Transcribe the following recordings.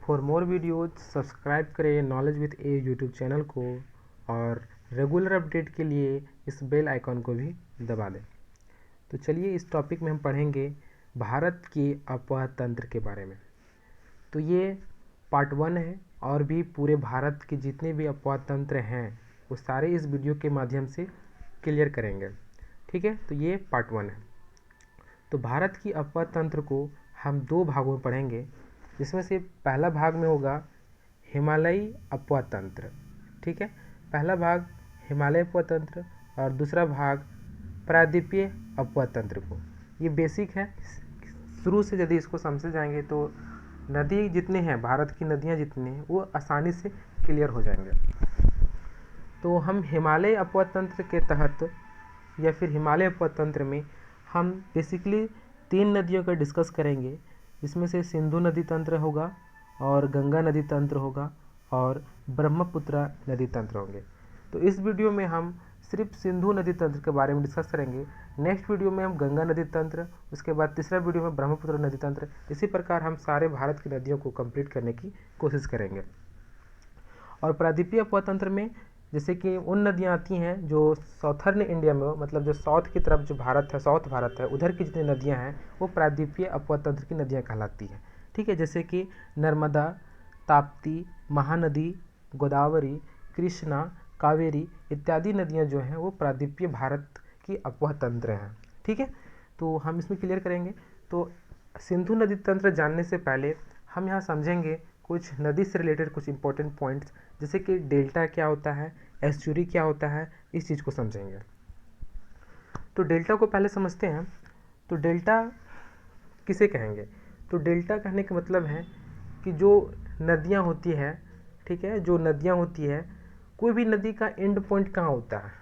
For more videos subscribe करें knowledge with A YouTube channel को और रेगुलर अपडेट के लिए इस बेल आइकॉन को भी दबा दें। तो चलिए इस टॉपिक में हम पढ़ेंगे भारत की अफवाह तंत्र के बारे में। तो ये पार्ट 1 है और भी पूरे भारत के जितने भी अफवाह तंत्र हैं वो सारे इस वीडियो के माध्यम से क्लियर करेंगे। ठीक है, तो ये पार्ट 1 है। तो भारत की अफवाह तंत्र को हम 2 भागों में पढ़ेंगे, जिसमें से पहला भाग में होगा हिमालयी अफवाह तंत्र। ठीक है, पहला भाग हिमालय अफवाह तंत्र और दूसरा भाग प्रायद्वीपीय अफवाह तंत्र को। ये बेसिक है, शुरू से यदि इसको समझे जाएंगे तो नदी जितने हैं, भारत की नदियाँ जितनी हैं वो आसानी से क्लियर हो जाएंगे। तो हम हिमालय अफवाह तंत्र के तहत या फिर हिमालय अफवाह तंत्र में हम बेसिकली 3 नदियों का डिस्कस करेंगे, जिसमें से सिंधु नदी तंत्र होगा और गंगा नदी तंत्र होगा और ब्रह्मपुत्र नदी तंत्र होंगे। तो इस वीडियो में हम सिर्फ सिंधु नदी तंत्र के बारे में डिस्कस करेंगे। नेक्स्ट वीडियो में हम गंगा नदी तंत्र, उसके बाद तीसरा वीडियो में ब्रह्मपुत्र नदी तंत्र। इसी प्रकार हम सारे भारत की नदियों को कंप्लीट करने की कोशिश करेंगे। और प्रायद्वीपीय अफवाह तंत्र में जैसे कि उन नदियाँ आती हैं जो साउथर्न इंडिया में हो, मतलब जो साउथ की तरफ जो भारत है, साउथ भारत है, उधर की जितनी नदियाँ हैं वो प्रायद्वीपीय अफवाह तंत्र की नदियाँ कहलाती हैं। ठीक है, जैसे कि नर्मदा, ताप्ती, महानदी, गोदावरी, कृष्णा, कावेरी इत्यादि नदियाँ जो हैं वो प्रायद्वीपीय भारत की अफवाह तंत्र हैं। ठीक है, तो हम इसमें क्लियर करेंगे। तो सिंधु नदी तंत्र जानने से पहले हम यहाँ समझेंगे कुछ नदी से रिलेटेड कुछ इंपॉर्टेंट पॉइंट्स, जैसे कि डेल्टा क्या होता है, एस्चुरी क्या होता है, इस चीज़ को समझेंगे। तो डेल्टा को पहले समझते हैं। तो डेल्टा किसे कहेंगे? तो डेल्टा कहने का मतलब है कि जो नदियाँ होती है, ठीक है, जो नदियाँ होती है, कोई भी नदी का एंड पॉइंट कहाँ होता है?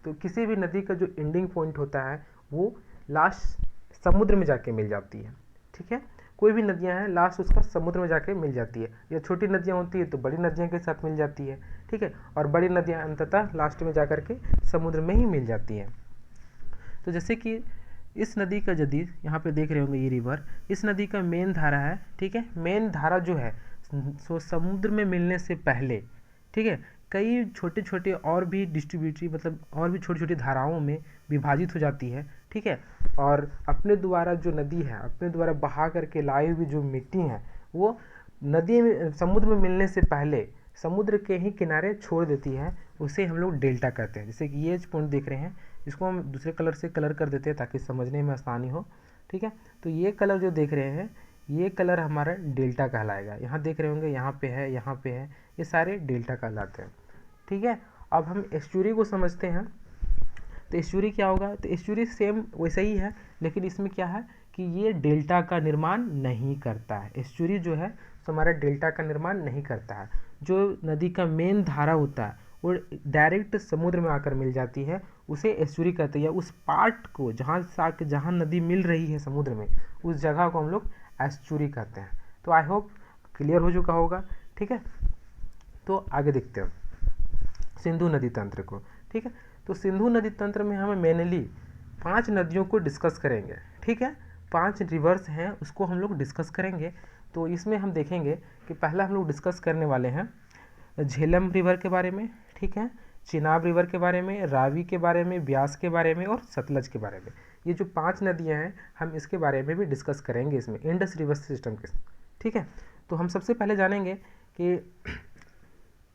तो किसी भी नदी का जो एंडिंग पॉइंट होता है वो लास्ट समुद्र में जाके मिल जाती है। ठीक है, कोई भी नदियाँ हैं लास्ट उसका समुद्र में जाके मिल जाती है। या छोटी नदियाँ होती है तो बड़ी नदियों के साथ मिल जाती है। ठीक है, और बड़ी नदियाँ अंततः लास्ट में जाकर के समुद्र में ही मिल जाती हैं। तो जैसे कि इस नदी का यदि यहाँ पे देख रहे होंगे ये रिवर, इस नदी का मेन धारा है। ठीक है, मेन धारा जो है सो समुद्र में मिलने से पहले, ठीक है, कई छोटे छोटे और भी डिस्ट्रीब्यूटरी, मतलब और भी छोटी छोटी धाराओं में विभाजित हो जाती है। ठीक है, और अपने द्वारा जो नदी है, अपने द्वारा बहा करके लाई हुई जो मिट्टी है वो नदी में, समुद्र में मिलने से पहले समुद्र के ही किनारे छोड़ देती है। उसे हम लोग डेल्टा कहते हैं। जैसे कि ये पॉइंट देख रहे हैं, इसको हम दूसरे कलर से कलर कर देते हैं ताकि समझने में आसानी हो। ठीक है, तो ये कलर जो देख रहे हैं, ये कलर हमारा डेल्टा कहलाएगा। यहाँ देख रहे होंगे, यहाँ पे है, यहाँ पे है, ये सारे डेल्टा कहलाते हैं। ठीक है, अब हम एस्चुरी को समझते हैं। तो एस्चुरी क्या होगा? तो एस्चुरी सेम वैसा ही है, लेकिन इसमें क्या है कि ये डेल्टा का निर्माण नहीं करता है। एस्चुरी जो है तो हमारा डेल्टा का निर्माण नहीं करता है। जो नदी का मेन धारा होता है वो डायरेक्ट समुद्र में आकर मिल जाती है, उसे एस्चुरी कहते हैं। या उस पार्ट को जहाँ नदी मिल रही है समुद्र में, उस जगह को हम लोग एस्चुरी कहते हैं। तो आई होप क्लियर हो चुका होगा। ठीक है, तो आगे देखते हैं सिंधु नदी तंत्र को। ठीक है, तो सिंधु नदी तंत्र में हमें मेनली 5 नदियों को डिस्कस करेंगे। ठीक है, 5 रिवर्स हैं, उसको हम लोग डिस्कस करेंगे। तो इसमें हम देखेंगे कि पहला हम लोग डिस्कस करने वाले हैं झेलम रिवर के बारे में। ठीक है, चिनाब रिवर के बारे में, रावी के बारे में, ब्यास के बारे में और सतलज के बारे में। ये जो 5 नदियाँ हैं हम इसके बारे में भी डिस्कस करेंगे इसमें, इंडस रिवर सिस्टम के। ठीक है, तो हम सबसे पहले जानेंगे कि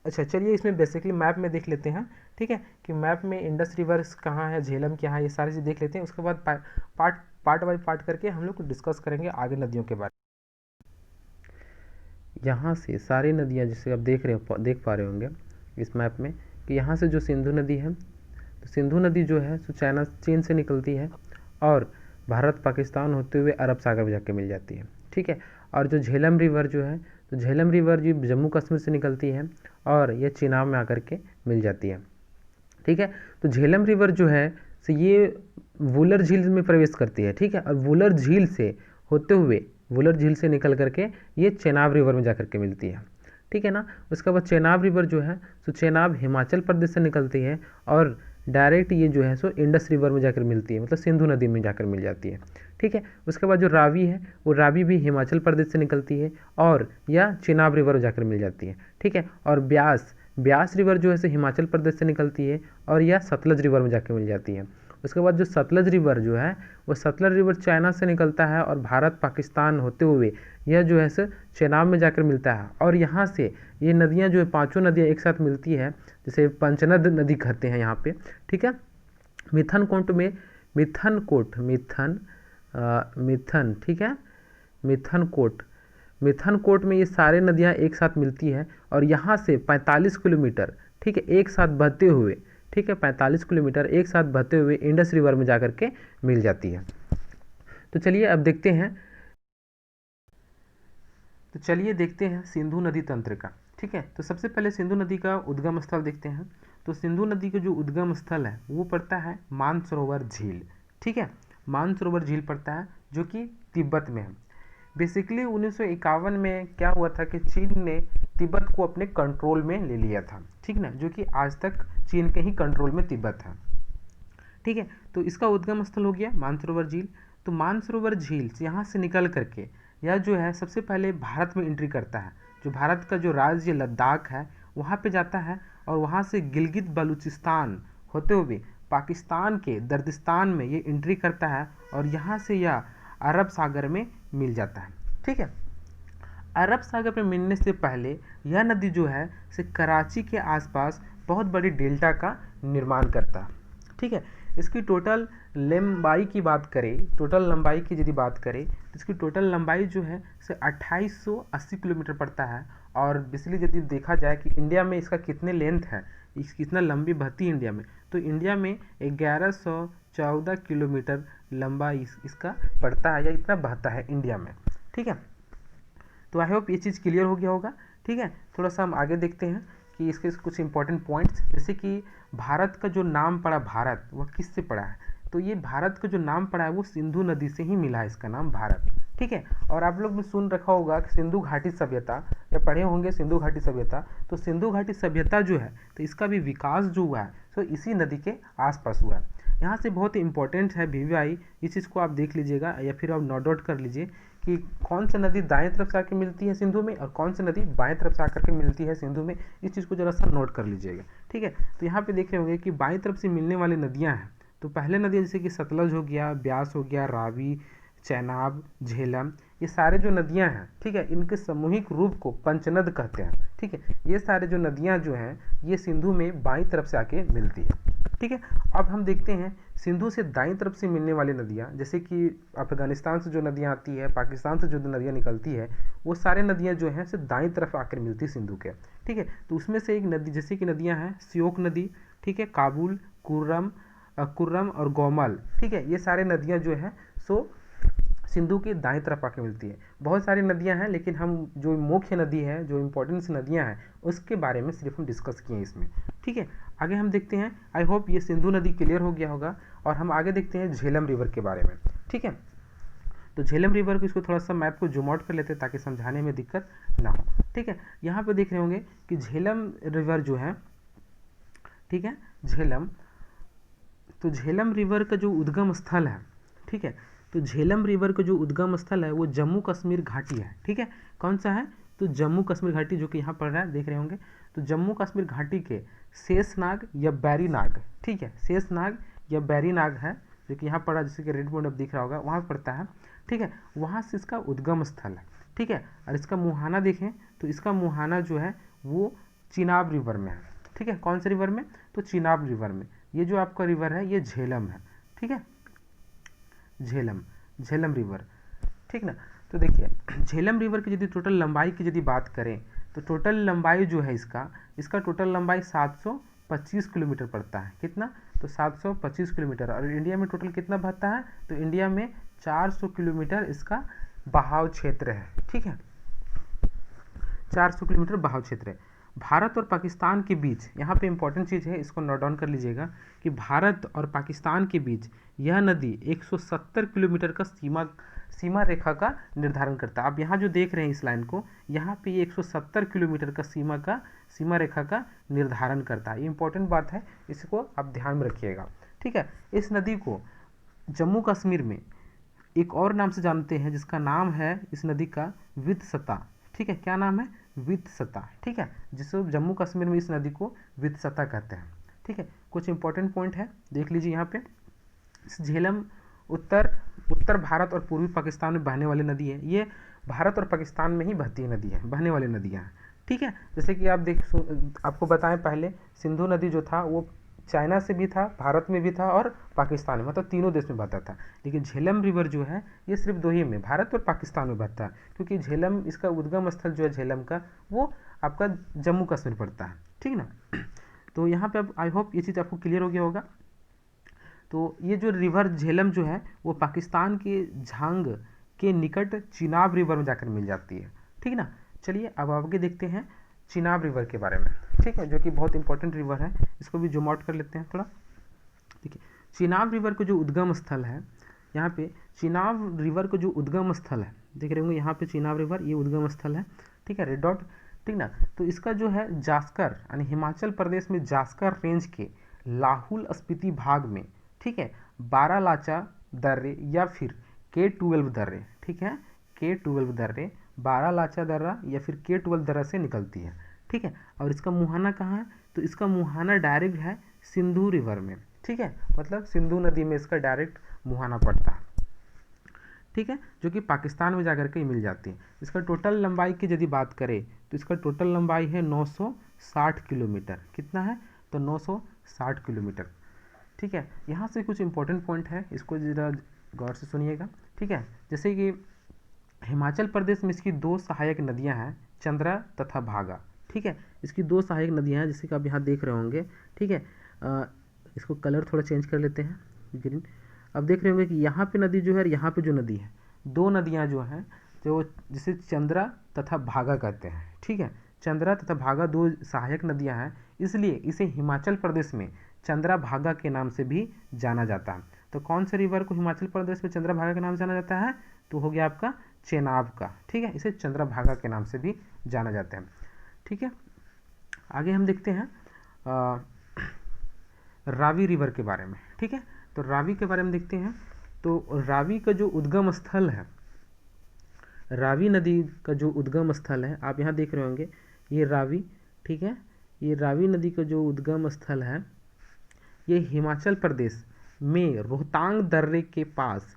अच्छा चलिए इसमें बेसिकली मैप में देख लेते हैं। ठीक है, कि मैप में इंडस रिवर्स कहाँ है, झेलम क्या है, ये सारी चीज़ देख लेते हैं। उसके बाद पार्ट बाय पार्ट करके हम लोग डिस्कस करेंगे आगे नदियों के बारे में। यहाँ से सारी नदियाँ जैसे आप देख पा रहे होंगे इस मैप में कि यहाँ से जो सिंधु नदी है, तो सिंधु नदी जो है तो चीन से निकलती है और भारत पाकिस्तान होते हुए अरब सागर में जाके मिल जाती है। ठीक है, और जो झेलम रिवर जो है, तो झेलम रिवर जो जम्मू कश्मीर से निकलती है और ये चिनाब में आकर के मिल जाती है। ठीक है, तो झेलम रिवर जो है तो ये वुलर झील में प्रवेश करती है। ठीक है, और वुलर झील से होते हुए, वुलर झील से निकल करके ये चेनाब रिवर में जाकर के मिलती है। ठीक है ना, उसके बाद चेनाब रिवर जो है तो चेनाब हिमाचल प्रदेश से निकलती है और डायरेक्ट ये जो है सो इंडस रिवर में जाकर मिलती है, मतलब सिंधु नदी में जाकर मिल जाती है। ठीक है, उसके बाद जो रावी है वो रावी भी हिमाचल प्रदेश से निकलती है और या चिनाब रिवर में जाकर मिल जाती है। ठीक है, और ब्यास ब्यास रिवर जो है सो हिमाचल प्रदेश से निकलती है और या सतलज रिवर में जाकर मिल जाती है। उसके बाद जो सतलज रिवर जो है वो सतलज रिवर चाइना से निकलता है और भारत पाकिस्तान होते हुए यह जो है सो चेनाब में जाकर मिलता है, और यहाँ से ये नदियाँ जो है पांचों नदियाँ एक साथ मिलती है, जिसे पंचनद नदी कहते हैं यहाँ पे। ठीक है, मिथनकोट में मिथनकोट मिथन मिथन ठीक है, मिथनकोट में ये सारे नदियाँ एक साथ मिलती है और यहाँ से 45 किलोमीटर, ठीक है, एक साथ बहते हुए, ठीक है, 45 किलोमीटर एक साथ बहते हुए इंडस रिवर में जाकर के मिल जाती है। तो चलिए अब देखते हैं सिंधु नदी तंत्र का। ठीक है, तो सबसे पहले सिंधु नदी का उद्गम स्थल देखते हैं। तो सिंधु नदी का जो उद्गम स्थल है वो पड़ता है मानसरोवर झील। ठीक है, मानसरोवर झील पड़ता है जो कि तिब्बत में है। बेसिकली 1951 में क्या हुआ था कि चीन ने तिब्बत को अपने कंट्रोल में ले लिया था। ठीक ना, जो कि आज तक चीन के ही कंट्रोल में तिब्बत है। ठीक है, तो इसका उद्गम स्थल हो गया मानसरोवर झील। तो मानसरोवर झील यहाँ से निकल करके यह जो है सबसे पहले भारत में एंट्री करता है। जो भारत का जो राज्य लद्दाख है वहाँ पे जाता है और वहाँ से गिलगित बलूचिस्तान होते हुए पाकिस्तान के दर्दिस्तान में ये एंट्री करता है और यहाँ से यह अरब सागर में मिल जाता है। ठीक है, अरब सागर में मिलने से पहले यह नदी जो है से कराची के आसपास बहुत बड़ी डेल्टा का निर्माण करता है। ठीक है, इसकी टोटल लंबाई की बात करें, तो इसकी टोटल लंबाई जो है से 2880 किलोमीटर पड़ता है। और बेसिकली यदि देखा जाए कि इंडिया में इसका कितने लेंथ है, कितना लंबी बहती है इंडिया में, तो इंडिया में 1114 किलोमीटर लंबा इसका पड़ता है या इतना बहता है इंडिया में। ठीक है, तो आई होप ये चीज़ क्लियर हो गया होगा। ठीक है, थोड़ा सा हम आगे देखते हैं कि इसके कुछ इंपॉर्टेंट पॉइंट्स, जैसे कि भारत का जो नाम पड़ा भारत, वह किससे पड़ा है। तो ये भारत का जो नाम पड़ा है वो सिंधु नदी से ही मिला है इसका नाम भारत। ठीक है, और आप लोग ने सुन रखा होगा कि सिंधु घाटी सभ्यता, या पढ़े होंगे सिंधु घाटी सभ्यता। तो सिंधु घाटी सभ्यता जो है तो इसका भी विकास जो हुआ है तो इसी नदी के आसपास हुआ है। यहाँ से बहुत ही इंपॉर्टेंट है VVI, इस चीज़ को आप देख लीजिएगा या फिर आप नोट आउट कर लीजिए कि कौन सी नदी दाएं तरफ से आकर मिलती है सिंधु में और कौन सी नदी बाएं तरफ से आकर के मिलती है सिंधु में। इस चीज़ को जरा सा नोट कर लीजिएगा। ठीक है, तो यहाँ पे देख रहे होंगे कि बाएं तरफ से मिलने वाली नदियाँ हैं। तो पहले नदियाँ जैसे कि सतलज हो गया, ब्यास हो गया, रावी, चेनाब, झेलम, ये सारे जो नदियाँ हैं, ठीक है, इनके सामूहिक रूप को पंचनद कहते हैं। ठीक है, ये सारे जो नदियाँ जो हैं ये सिंधु में बाईं तरफ से आके मिलती है। ठीक है, अब हम देखते हैं सिंधु से दाईं तरफ से मिलने वाली नदियाँ, जैसे कि अफगानिस्तान से जो नदियाँ आती है, पाकिस्तान से जो नदियाँ निकलती है, वो सारे नदियाँ जो हैं से दाईं तरफ आकर मिलती है सिंधु के। ठीक है, तो उसमें से एक नदी जैसे कि नदियाँ हैं श्योक नदी, ठीक है, काबुल, कुर्रम और गोमल। ठीक है, ये सारे नदियाँ जो हैं सो सिंधु की दाएं तरफ आके मिलती है। बहुत सारी नदियां हैं लेकिन हम जो मुख्य नदी है, जो इंपॉर्टेंट नदियां हैं, उसके बारे में सिर्फ हम डिस्कस किए हैं इसमें। ठीक है, आगे हम देखते हैं। आई होप ये सिंधु नदी क्लियर हो गया होगा और हम आगे देखते हैं झेलम रिवर के बारे में। ठीक है, तो झेलम रिवर को इसको थोड़ा सा मैप को जूम आउट कर लेते हैं ताकि समझाने में दिक्कत ना हो। ठीक है, यहाँ पे देख रहे होंगे कि झेलम रिवर जो है, ठीक है, तो झेलम रिवर का जो उद्गम स्थल है, ठीक है, तो झेलम रिवर का जो उद्गम स्थल है वो जम्मू कश्मीर घाटी है। ठीक है, कौन सा है, तो जम्मू कश्मीर घाटी, जो कि यहाँ पड़ रहा है, देख रहे होंगे। तो जम्मू कश्मीर घाटी के शेषनाग या बैरीनाग, ठीक है, शेषनाग या बैरीनाग है जो कि यहाँ पड़ा, जैसे कि रेड पॉइंट अब दिख रहा होगा, वहाँ पड़ता है। ठीक है, वहाँ से इसका उद्गम स्थल है। ठीक है, और इसका मुहाना देखें तो इसका मुहाना जो है वो चिनाब रिवर में है। ठीक है, कौन से रिवर में, तो चिनाब रिवर में। ये जो आपका रिवर है ये झेलम है। ठीक है, झेलम रिवर, ठीक ना। तो देखिए झेलम रिवर की यदि टोटल लंबाई की यदि बात करें तो टोटल लंबाई जो है इसका टोटल लंबाई 725 किलोमीटर पड़ता है। कितना, तो 725 किलोमीटर। और इंडिया में टोटल कितना बहता है, तो इंडिया में 400 किलोमीटर इसका बहाव क्षेत्र है। ठीक है, 400 किलोमीटर बहाव क्षेत्र है। भारत और पाकिस्तान के बीच, यहाँ पे इंपॉर्टेंट चीज़ है, इसको नोट डाउन कर लीजिएगा कि भारत और पाकिस्तान के बीच यह नदी 170 किलोमीटर का सीमा सीमा रेखा का निर्धारण करता है। आप यहाँ जो देख रहे हैं इस लाइन को, यहाँ पे ये 170 किलोमीटर का सीमा रेखा का निर्धारण करता है। ये इंपॉर्टेंट बात है, इसको आप ध्यान में रखिएगा। ठीक है, इस नदी को जम्मू कश्मीर में एक और नाम से जानते हैं, जिसका नाम है इस नदी का वित्सता। ठीक है, क्या नाम है? वित्सता। ठीक है, जिसको जम्मू कश्मीर में इस नदी को वित्सता कहते हैं। ठीक है, कुछ इंपॉर्टेंट पॉइंट है, देख लीजिए यहाँ पे। झेलम उत्तर भारत और पूर्वी पाकिस्तान में बहने वाली नदी है। ये भारत और पाकिस्तान में ही बहती है नदी है, बहने वाली नदियाँ हैं। ठीक है, जैसे कि आपको बताएं पहले, सिंधु नदी जो था वो चाइना से भी था, भारत में भी था और पाकिस्तान में, मतलब तीनों देश में बहता था। लेकिन झेलम रिवर जो है ये सिर्फ दो ही में, भारत और पाकिस्तान में बहता है, क्योंकि झेलम, इसका उद्गम स्थल जो है झेलम का, वो आपका जम्मू कश्मीर पड़ता है। ठीक ना, तो यहाँ पे अब आई होप ये चीज़ आपको क्लियर हो गया होगा। तो ये जो रिवर झेलम जो है वो पाकिस्तान के झांग के निकट चिनाब रिवर में जाकर मिल जाती है। ठीक ना, चलिए अब आगे देखते हैं चिनाब रिवर के बारे में। ठीक है, जो कि बहुत इंपॉर्टेंट रिवर है, इसको भी जूम आउट कर लेते हैं थोड़ा। देखिए, चिनाब रिवर का जो उद्गम स्थल है, यहाँ पे चिनाब रिवर का जो उद्गम स्थल है, देख रहे होंगे यहाँ पे चिनाब रिवर, ये उद्गम स्थल है। ठीक है, रेड डॉट। ठीक ना, तो इसका जो है जास्कर यानी हिमाचल प्रदेश में जास्कर रेंज के लाहुल स्पीति भाग में, ठीक है, बारालाचा दर्रे या फिर K12 दर्रे, ठीक है, K12 दर्रे, बारालाचा दर्रा या फिर K12 दर्रा से निकलती है। ठीक है, और इसका मुहाना कहाँ है? तो इसका मुहाना डायरेक्ट है सिंधु रिवर में। ठीक है, मतलब सिंधु नदी में इसका डायरेक्ट मुहाना पड़ता है। ठीक है, जो कि पाकिस्तान में जाकर के मिल जाती है। इसका टोटल लंबाई की यदि बात करें तो इसका टोटल लंबाई है 960 किलोमीटर। कितना है? तो 960 किलोमीटर। ठीक है, यहाँ से कुछ इंपॉर्टेंट पॉइंट है, इसको ज़रा गौर से सुनिएगा। ठीक है, जैसे कि हिमाचल प्रदेश में इसकी दो सहायक नदियाँ हैं, चंद्रा तथा भागा। ठीक है, इसकी दो सहायक नदियाँ हैं, जैसे कि आप यहाँ देख रहे होंगे। ठीक है, इसको कलर थोड़ा चेंज कर लेते हैं, ग्रीन। अब देख रहे होंगे कि यहाँ पे नदी जो है और यहाँ पे जो नदी है, दो नदियाँ जो हैं, जो जिसे चंद्रा तथा भागा कहते हैं। ठीक है, चंद्रा तथा भागा दो सहायक नदियाँ हैं, इसलिए इसे हिमाचल प्रदेश में चंद्रा भागा के नाम से भी जाना जाता है। तो कौन से रिवर को हिमाचल प्रदेश में चंद्रा भागा के नाम से जाना जाता है? तो हो गया आपका चेनाब का। ठीक है, इसे चंद्रा भागा के नाम से भी जाना जाता है। ठीक है, आगे हम देखते हैं रावी रिवर के बारे में। ठीक है, तो रावी के बारे में देखते हैं। तो रावी का जो उद्गम स्थल है, रावी नदी का जो उद्गम स्थल है, आप यहाँ देख रहे होंगे, ये रावी। ठीक है, ये रावी नदी का जो उद्गम स्थल है, ये हिमाचल प्रदेश में रोहतांग दर्रे के पास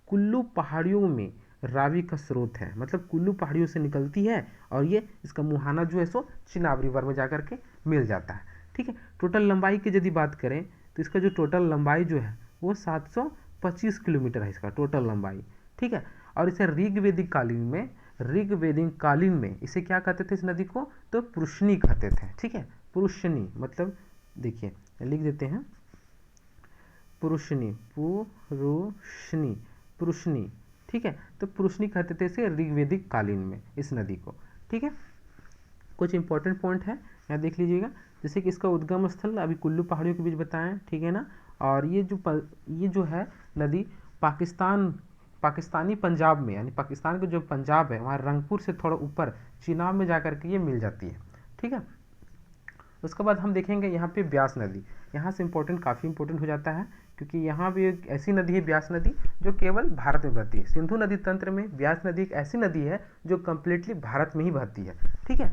कुल्लू पहाड़ियों में रावी का स्रोत है। मतलब कुल्लू पहाड़ियों से निकलती है और ये इसका मुहाना जो है सो चिनाब रिवर में जाकर के मिल जाता है। ठीक है, टोटल लंबाई की यदि बात करें तो इसका जो टोटल लंबाई जो है वो 725 किलोमीटर है इसका टोटल लंबाई। ठीक है, और इसे ऋग्वेदिक कालीन में इसे क्या कहते थे इस नदी को? तो पुरुषनी कहते थे। ठीक है, पुरुषनी मतलब देखिए लिख देते हैं, पुरुषनी, पुरुषनी। ठीक है, तो पुरुषनी कहते थे इसे ऋग्वेदिक कालीन में इस नदी को। ठीक है, कुछ इंपॉर्टेंट पॉइंट है यहाँ देख लीजिएगा, जैसे कि इसका उद्गम स्थल अभी कुल्लू पहाड़ियों के बीच बताएं। ठीक है ना, और ये जो है नदी पाकिस्तानी पंजाब में, यानी पाकिस्तान का जो पंजाब है वहाँ रंगपुर से थोड़ा ऊपर चिनाब में जाकर के ये मिल जाती है। ठीक है, उसके बाद हम देखेंगे यहाँ पे ब्यास नदी। यहाँ से काफ़ी इंपॉर्टेंट हो जाता है, क्योंकि यहाँ भी एक ऐसी नदी है ब्यास नदी जो केवल भारत में बहती है। सिंधु नदी तंत्र में ब्यास नदी एक ऐसी नदी है जो कम्प्लीटली भारत में ही बहती है। ठीक है,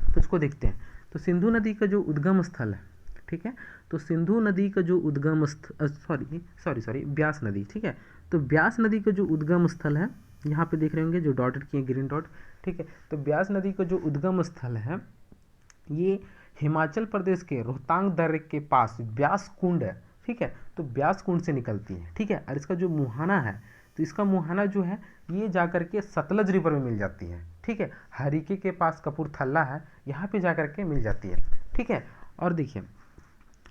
तो इसको देखते हैं। तो सिंधु नदी का जो उद्गम स्थल है, ठीक है, तो सिंधु नदी का जो उद्गम सॉरी ब्यास नदी। ठीक है, तो ब्यास नदी का जो उद्गम स्थल है, यहाँ पे देख रहे होंगे जो डॉटेड किए ग्रीन डॉट। ठीक है, तो ब्यास नदी का जो उद्गम स्थल है ये हिमाचल प्रदेश के रोहतांग दर्रे के पास ब्यास कुंड है। ठीक है, तो ब्यास कुंड से निकलती है। ठीक है, और इसका जो मुहाना है, तो इसका मुहाना जो है ये जाकर के सतलज रिवर में मिल जाती है। ठीक है, हरिके के पास कपूरथला है, यहाँ पे जाकर के मिल जाती है। ठीक है, और देखिए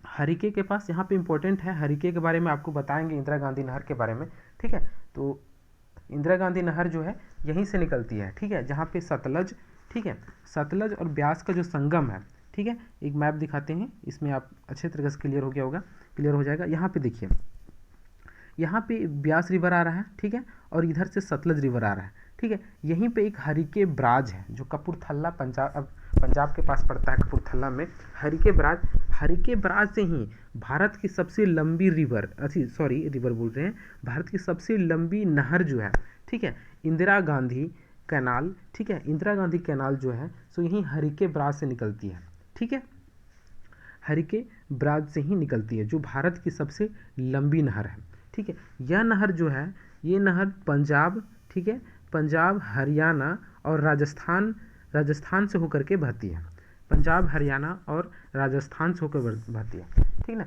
हरिके के पास यहाँ पे इंपॉर्टेंट है, हरिके के बारे में आपको बताएंगे इंदिरा गांधी नहर के बारे में। ठीक है, तो इंदिरा गांधी नहर जो है यहीं से निकलती है। ठीक है, जहाँ पे सतलज, ठीक है, सतलज और ब्यास का जो संगम है। ठीक है, एक मैप दिखाते हैं, इसमें आप अच्छे तरीके से क्लियर हो जाएगा। यहाँ पे देखिए, यहाँ पे ब्यास रिवर आ रहा है, ठीक है, और इधर से सतलज रिवर आ रहा है, ठीक है। यहीं पे एक हरिके बराज है जो कपूरथला पंजाब के पास पड़ता है, कपूरथला में हरिके बराज से ही भारत की सबसे लंबी रिवर बोल रहे हैं, भारत की सबसे लंबी नहर जो है, ठीक है, इंदिरा गांधी कैनाल, ठीक है, इंदिरा गांधी कैनाल जो है सो यहीं हरिके बराज से निकलती है, ठीक है, हरिके बराज से ही निकलती है जो भारत की सबसे लंबी नहर है, ठीक है। यह नहर जो है, ये नहर पंजाब, ठीक है, पंजाब, हरियाणा और राजस्थान से होकर के बहती है, पंजाब, हरियाणा और राजस्थान से होकर बहती है, ठीक ना।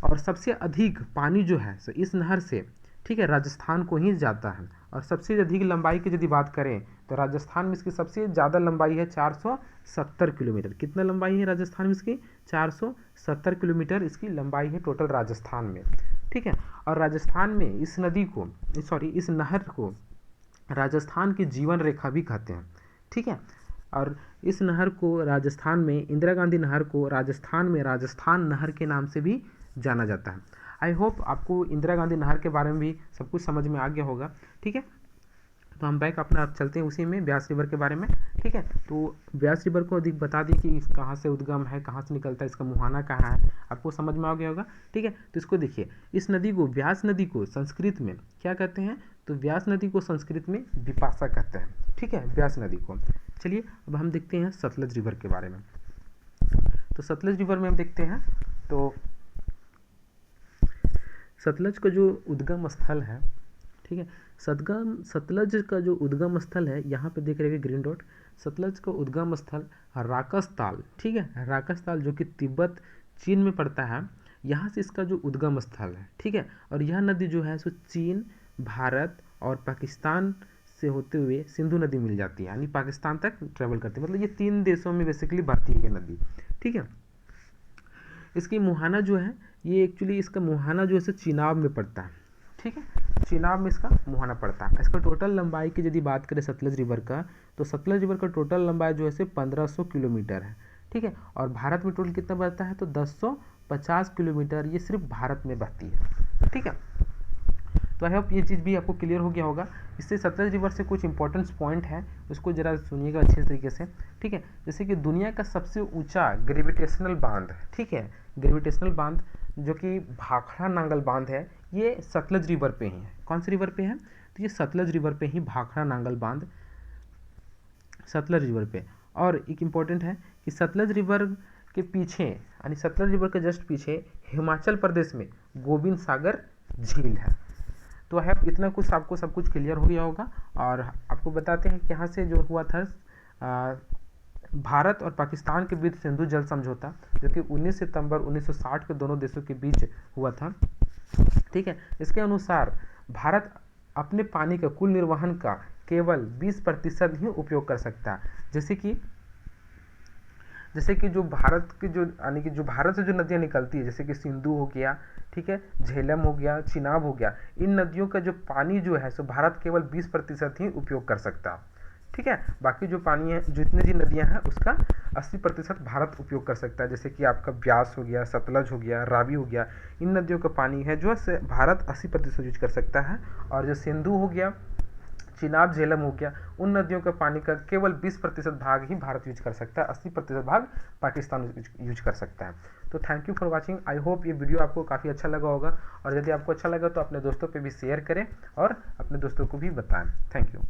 और सबसे अधिक पानी जो है सो इस नहर से, ठीक है, राजस्थान को ही जाता है। और सबसे अधिक लंबाई की यदि बात करें तो राजस्थान में इसकी सबसे ज़्यादा लंबाई है 470 किलोमीटर। कितना लंबाई है राजस्थान में इसकी? 470 किलोमीटर इसकी लंबाई है टोटल राजस्थान में, ठीक है। और राजस्थान में इस नहर को राजस्थान की जीवन रेखा भी कहते हैं, ठीक है। और इस नहर को राजस्थान में, इंदिरा गांधी नहर को राजस्थान में राजस्थान नहर के नाम से भी जाना जाता है। आई होप आपको इंदिरा गांधी नहर के बारे में भी सब कुछ समझ में आ गया होगा, ठीक है। तो हम बैक अपना चलते हैं उसी में ब्यास रिवर के बारे में, ठीक है। तो ब्यास रिवर को अधिक बता दी कि कहाँ से उद्गम है, कहाँ से निकलता है, इसका मुहाना कहाँ है, आपको समझ में आ गया होगा, ठीक है। तो इसको देखिए, इस नदी को, ब्यास नदी को संस्कृत में क्या कहते हैं? तो ब्यास नदी को संस्कृत में बिपाशा कहते हैं, ठीक है, ब्यास नदी को। चलिए अब हम देखते हैं सतलज रिवर के बारे में। तो सतलज रिवर में हम देखते हैं तो सतलज का जो उद्गम स्थल है, ठीक है, सतलज का जो उद्गम स्थल है, यहाँ पे देख रहे हैं ग्रीन डॉट, सतलज का उद्गम स्थल राकसताल, ठीक है, राकसताल जो कि तिब्बत चीन में पड़ता है, यहाँ से इसका जो उद्गम स्थल है, ठीक है। और यह नदी जो है सो चीन, भारत और पाकिस्तान से होते हुए सिंधु नदी मिल जाती है, यानी पाकिस्तान तक ट्रेवल करती है, मतलब ये 3 देशों में बेसिकली बहती है ये नदी, ठीक है। इसकी मुहाना जो है, ये एक्चुअली इसका मुहाना जो है चिनाब में पड़ता है, ठीक है, चिनाब में इसका मुहाना पड़ता है। इसका टोटल लंबाई की यदि बात करें सतलज रिवर का, तो सतलज रिवर का टोटल लंबाई जो है 1500 किलोमीटर है, ठीक है। और भारत में टोटल कितना बहता है? तो 1050 किलोमीटर ये सिर्फ भारत में बहती है, ठीक है। तो आई होप ये चीज़ भी आपको क्लियर हो गया होगा। इससे सतलज रिवर से कुछ इंपॉर्टेंट पॉइंट है, उसको जरा सुनिएगा अच्छे तरीके से, ठीक है। जैसे कि दुनिया का सबसे ऊंचा ग्रेविटेशनल बांध, ठीक है, ग्रेविटेशनल बांध जो कि भाखड़ा नांगल बांध है, ये सतलज रिवर पे ही है। कौन सी रिवर पे है? तो ये सतलज रिवर पे ही भाखड़ा नांगल बांध सतलज रिवर पे। और एक इम्पॉर्टेंट है कि सतलज रिवर के पीछे, यानी सतलज रिवर के जस्ट पीछे हिमाचल प्रदेश में गोविंद सागर झील है। तो है इतना कुछ आपको सब कुछ क्लियर हो गया होगा। और आपको बताते हैं कि यहाँ से जो हुआ था भारत और पाकिस्तान के बीच सिंधु जल समझौता, जो कि 19 सितंबर 1960 के दोनों देशों के बीच हुआ था, ठीक है। इसके अनुसार भारत अपने पानी का कुल निर्वहन का केवल 20% ही उपयोग कर सकता है। जैसे कि जो भारत की जो, यानी कि जो भारत से जो नदियाँ निकलती है, जैसे कि सिंधु हो गया, ठीक है, झेलम हो गया, चिनाब हो गया, इन नदियों का जो पानी जो है सो भारत केवल 20% ही उपयोग कर सकता है, ठीक है। बाकी जो पानी है, जितनी भी नदियां हैं उसका 80% भारत उपयोग कर सकता है। जैसे कि आपका ब्यास हो गया, सतलज हो गया, रावी हो गया, इन नदियों का पानी है जो है भारत 80% यूज कर सकता है। और जो सिंधु हो गया, चिनाब, झेलम हो गया, उन नदियों का पानी का केवल 20% भाग ही भारत यूज कर सकता है, 80% भाग पाकिस्तान यूज कर सकता है। तो thank you for watching. I hope ये वीडियो आपको काफ़ी अच्छा लगा होगा, और यदि आपको अच्छा लगा तो अपने दोस्तों पे भी शेयर करें और अपने दोस्तों को भी बताएं। Thank you.